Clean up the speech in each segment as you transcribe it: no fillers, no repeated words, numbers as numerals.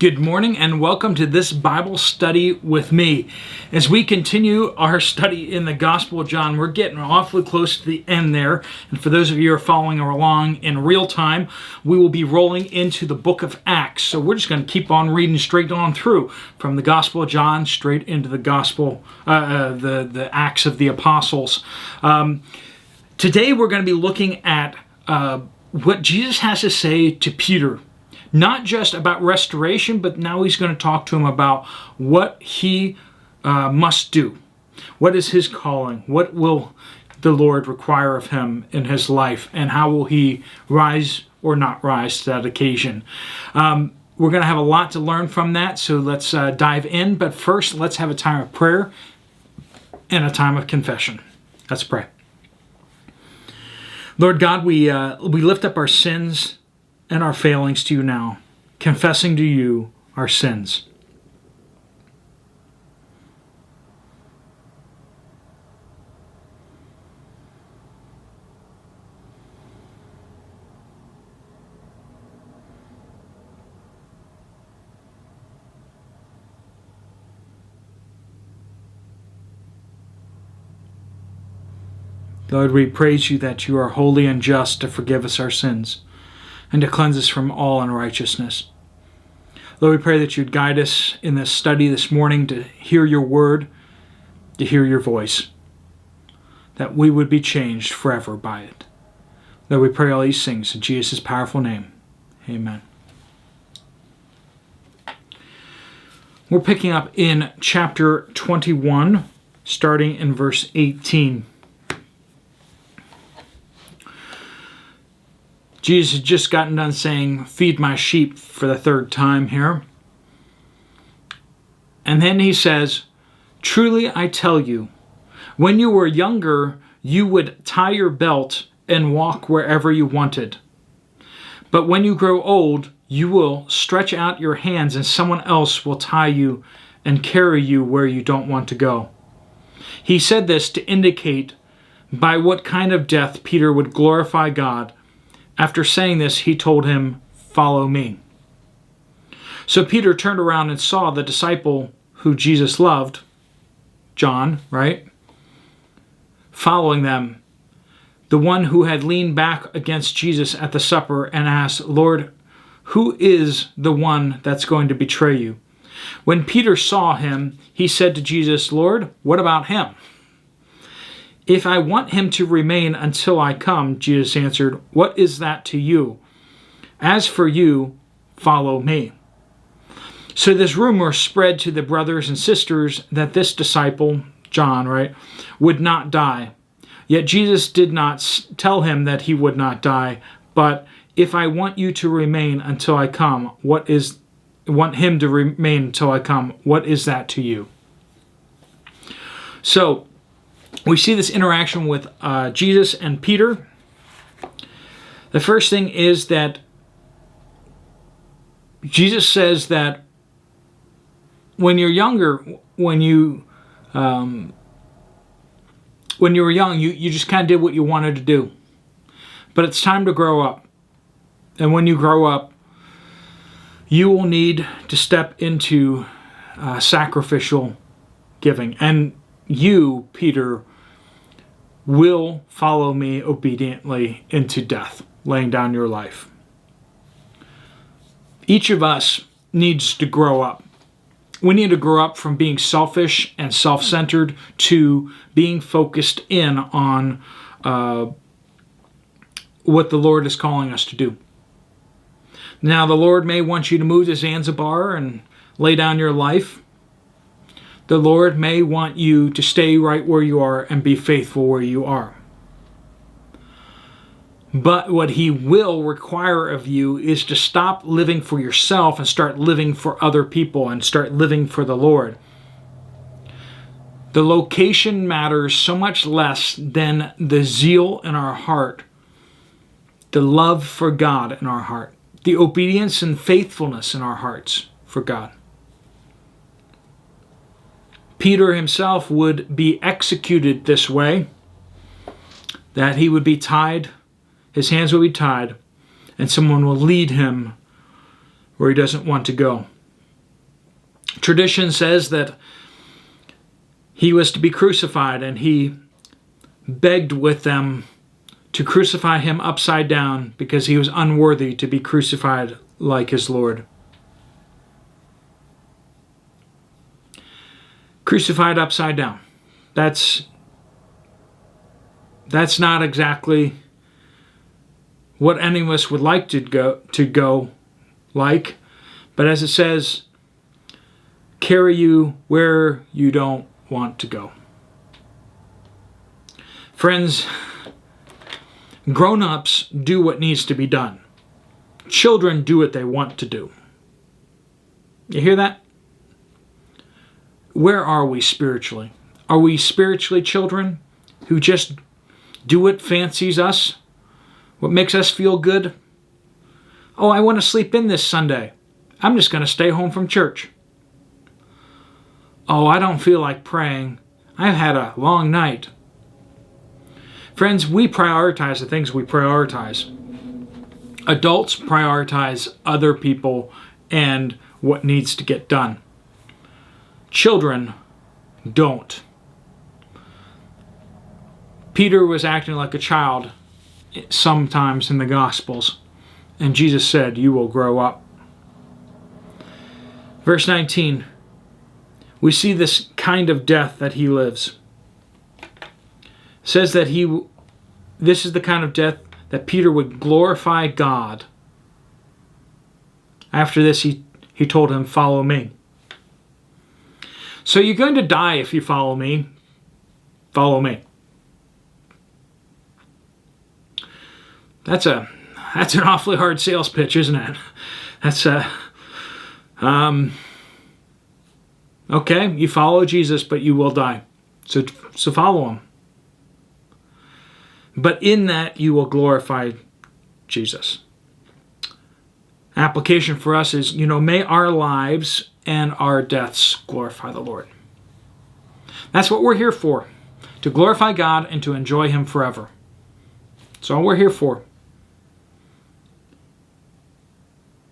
Good morning and welcome to this Bible study with me. As we continue our study in the Gospel of John, we're getting awfully close to the end there. And for those of you who are following along in real time, we will be rolling into the book of Acts. So we're just going to keep on reading straight on through from the Gospel of John straight into the the Acts of the Apostles. Today we're going to be looking at what Jesus has to say to Peter. Not just about restoration, but now he's going to talk to him about what he must do. What is his calling? What will the Lord require of him in his life? And how will he rise or not rise to that occasion? We're going to have a lot to learn from that, so let's dive in. But first, let's have a time of prayer and a time of confession. Let's pray. Lord God, we lift up our sins and our failings to you now, confessing to you our sins. Lord, we praise you that you are holy and just to forgive us our sins and to cleanse us from all unrighteousness. Lord, we pray that you'd guide us in this study this morning to hear your word, to hear your voice, that we would be changed forever by it. Lord, we pray all these things in Jesus' powerful name. Amen. We're picking up in chapter 21, starting in verse 18. Jesus had just gotten done saying, "Feed my sheep," for the third time here. And then he says, "Truly I tell you, when you were younger, you would tie your belt and walk wherever you wanted. But when you grow old, you will stretch out your hands and someone else will tie you and carry you where you don't want to go." He said this to indicate by what kind of death Peter would glorify God. After saying this, he told him, "Follow me." So Peter turned around and saw the disciple who Jesus loved, John, right? Following them, the one who had leaned back against Jesus at the supper and asked, "Lord, who is the one that's going to betray you?" When Peter saw him, he said to Jesus, "Lord, what about him?" "If I want him to remain until I come," Jesus answered, "what is that to you? As for you, follow me." So this rumor spread to the brothers and sisters that this disciple, John, right, would not die. Yet Jesus did not tell him that he would not die, but "If I want you to remain until I come, what is that to you?" So we see this interaction with Jesus and Peter. The first thing is that Jesus says that when you're younger, when you were young, you just kind of did what you wanted to do. But it's time to grow up. And when you grow up, you will need to step into sacrificial giving. And you, Peter, will follow me obediently into death, laying down your life. Each of us needs to grow up. We need to grow up from being selfish and self-centered to being focused in on what the Lord is calling us to do. Now, the Lord may want you to move to Zanzibar and lay down your life. The Lord may want you to stay right where you are and be faithful where you are. But what He will require of you is to stop living for yourself and start living for other people and start living for the Lord. The location matters so much less than the zeal in our heart, the love for God in our heart, the obedience and faithfulness in our hearts for God. Peter himself would be executed this way, that he would be tied, his hands will be tied, and someone will lead him where he doesn't want to go. Tradition says that he was to be crucified, and he begged with them to crucify him upside down because he was unworthy to be crucified like his Lord. Crucified upside down. That's not exactly what any of us would like to go like, but as it says, carry you where you don't want to go. Friends, grown-ups do what needs to be done. Children do what they want to do. You hear that? Where are we spiritually? Are we spiritually children who just do what fancies us? What makes us feel good? Oh, I want to sleep in this Sunday. I'm just going to stay home from church. Oh, I don't feel like praying. I've had a long night. Friends, we prioritize the things we prioritize. Adults prioritize other people and what needs to get done. Children don't. Peter was acting like a child sometimes in the Gospels, and Jesus said, "You will grow up." Verse 19, we see this kind of death that he lives. It says that this is the kind of death that Peter would glorify God. After this, he told him, "Follow me." So you're going to die if you follow me. Follow me. That's an awfully hard sales pitch, isn't it? That's okay, you follow Jesus, but you will die. So follow him. But in that, you will glorify Jesus. Application for us is, may our lives and our deaths glorify the Lord. That's what we're here for. To glorify God and to enjoy him forever. That's all we're here for.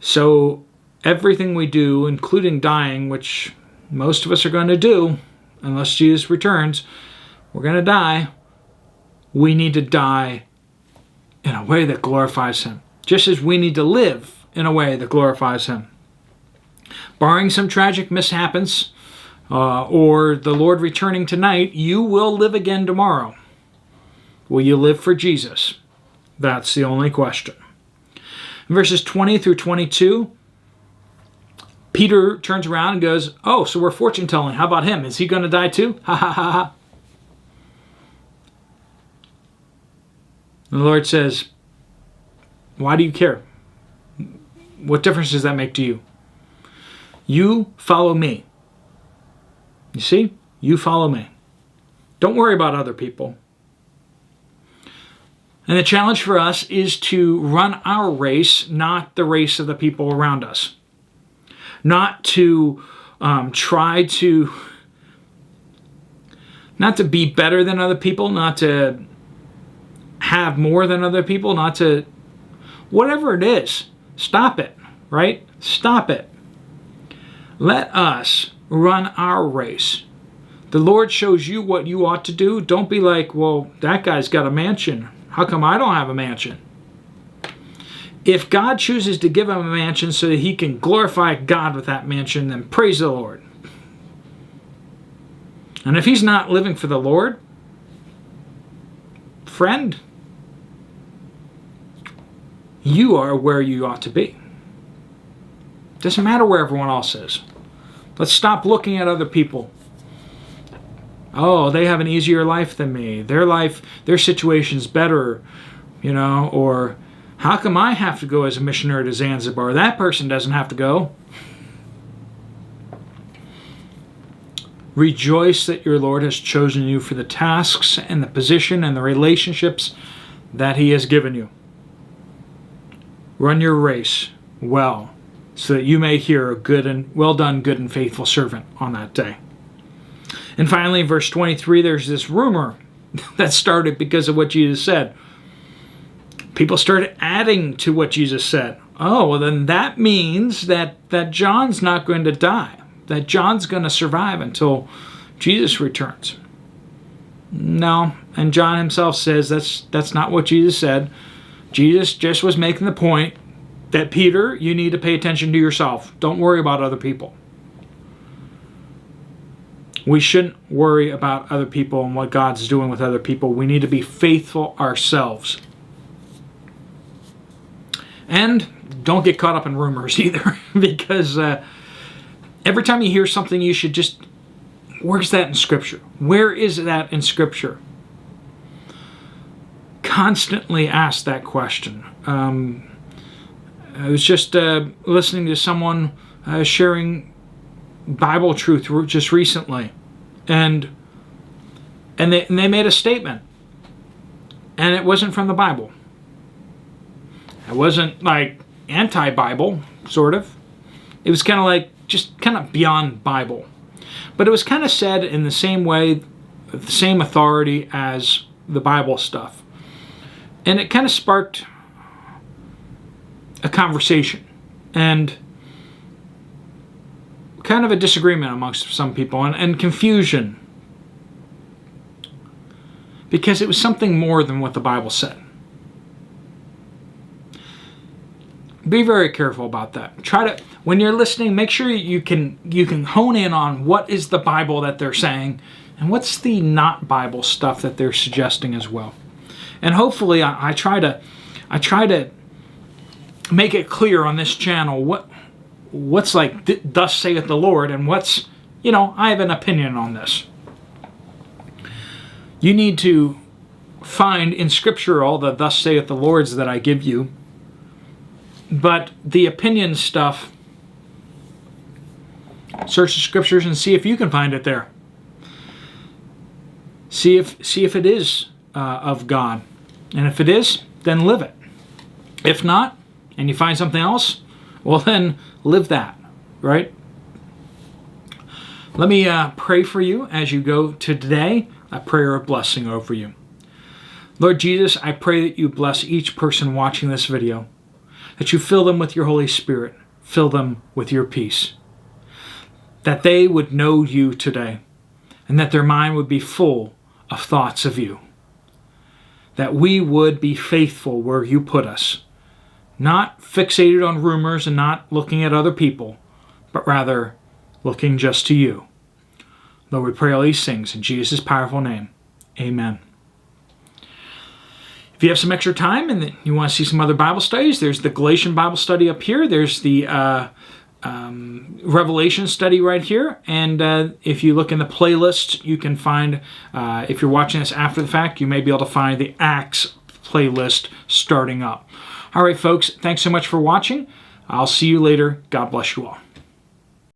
So everything we do, including dying, which most of us are going to do, unless Jesus returns, we're going to die. We need to die in a way that glorifies him. Just as we need to live in a way that glorifies him. Barring some tragic mishaps, or the Lord returning tonight, you will live again tomorrow. Will you live for Jesus? That's the only question. Verses 20 through 22, Peter turns around and goes, "Oh, so we're fortune telling. How about him? Is he going to die too? Ha ha ha ha." And the Lord says, "Why do you care? What difference does that make to you? You follow me." You see? You follow me. Don't worry about other people. And the challenge for us is to run our race, not the race of the people around us. Not to try to, not to be better than other people, not to have more than other people, not to, whatever it is, stop it, right? Stop it. Let us run our race. The Lord shows you what you ought to do. Don't be like, well, that guy's got a mansion. How come I don't have a mansion? If God chooses to give him a mansion so that he can glorify God with that mansion, then praise the Lord. And if he's not living for the Lord, friend, you are where you ought to be. Doesn't matter where everyone else is. Let's stop looking at other people. Oh, they have an easier life than me. Their situation's better, or how come I have to go as a missionary to Zanzibar? That person doesn't have to go. Rejoice that your Lord has chosen you for the tasks and the position and the relationships that he has given you. Run your race well, so that you may hear a good and well done, good and faithful servant on that day. And finally, verse 23, there's this rumor that started because of what Jesus said. People started adding to what Jesus said. Oh, well then that means that John's not going to die. that John's going to survive until Jesus returns. No, and John himself says that's not what Jesus said. Jesus just was making the point that, Peter, you need to pay attention to yourself. Don't worry about other people. We shouldn't worry about other people and what God's doing with other people. We need to be faithful ourselves. And don't get caught up in rumors either, because every time you hear something, you should just, where's that in Scripture? Where is that in Scripture? Constantly ask that question. I was just listening to someone sharing Bible truth just recently, and they made a statement, and it wasn't from the Bible. It wasn't like anti-Bible, sort of. It was kind of like just kind of beyond Bible, but it was kind of said in the same way, the same authority as the Bible stuff, and it kind of sparked a conversation and kind of a disagreement amongst some people, and confusion, because it was something more than what the Bible said. Be very careful about that. Try to, when you're listening, make sure you can hone in on what is the Bible that they're saying and what's the not Bible stuff that they're suggesting as well. And hopefully I try to make it clear on this channel what's like thus saith the Lord, and what's, I have an opinion on this. You need to find in Scripture all the thus saith the Lords that I give you, but the opinion stuff, search the Scriptures and see if you can find it there. See if it is of God, and if it is, then live it. If not, and you find something else, well then live that, right? Let me pray for you as you go to today, a prayer of blessing over you. Lord Jesus, I pray that you bless each person watching this video, that you fill them with your Holy Spirit, fill them with your peace, that they would know you today, and that their mind would be full of thoughts of you, that we would be faithful where you put us, not fixated on rumors and not looking at other people, but rather looking just to you. Lord, we pray all these things in Jesus' powerful name. Amen. If you have some extra time and you want to see some other Bible studies, there's the Galatian Bible study up here. There's the Revelation study right here. And if you look in the playlist, you can find, if you're watching this after the fact, you may be able to find the Acts playlist starting up. All right, folks, thanks so much for watching. I'll see you later. God bless you all.